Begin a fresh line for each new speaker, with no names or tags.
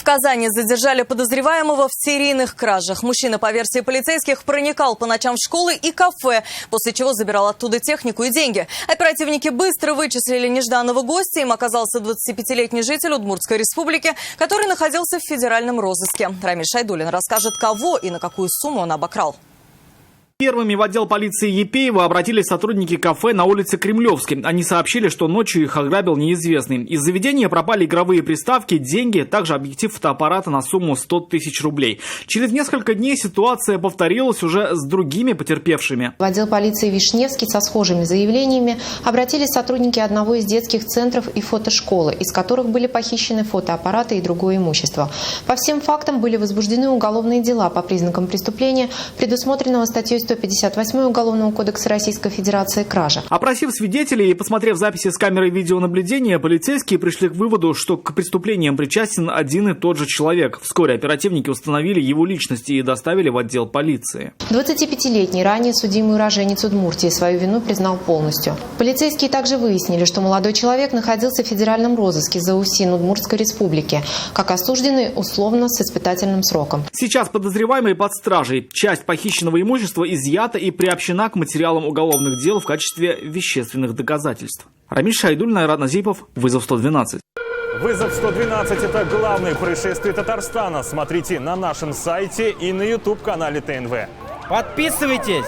Казани задержали подозреваемого в серийных кражах. Мужчина, по версии полицейских, проникал по ночам в школы и кафе, после чего забирал оттуда технику и деньги. Оперативники быстро вычислили нежданного гостя. Им оказался 25-летний житель Удмуртской республики, который находился в федеральном розыске. Рамиль Шайдуллин расскажет, кого и на какую сумму он обокрал.
Первыми в отдел полиции Епеева обратились сотрудники кафе на улице Кремлевской. Они сообщили, что ночью их ограбил неизвестный. Из заведения пропали игровые приставки, деньги, также объектив фотоаппарата на сумму 100 тысяч рублей. Через несколько дней ситуация повторилась уже с другими потерпевшими.
В отдел полиции Вишневский со схожими заявлениями обратились сотрудники одного из детских центров и фотошколы, из которых были похищены фотоаппараты и другое имущество. По всем фактам были возбуждены уголовные дела по признакам преступления, предусмотренного статьей 158 Уголовного кодекса Российской Федерации «Кража».
Опросив свидетелей и посмотрев записи с камеры видеонаблюдения, полицейские пришли к выводу, что к преступлениям причастен один и тот же человек. Вскоре оперативники установили его личность и доставили в отдел полиции.
25-летний ранее судимый уроженец Удмуртии свою вину признал полностью. Полицейские также выяснили, что молодой человек находился в федеральном розыске за УСИН Удмуртской республики, как осужденный условно с испытательным сроком.
Сейчас подозреваемый под стражей. Часть похищенного имущества изъята и приобщена к материалам уголовных дел в качестве вещественных доказательств. Рамиль Шайдуллин, Айрат Назипов, «Вызов 112».
«Вызов 112» – это главные происшествия Татарстана. Смотрите на нашем сайте и на YouTube-канале ТНВ.
Подписывайтесь!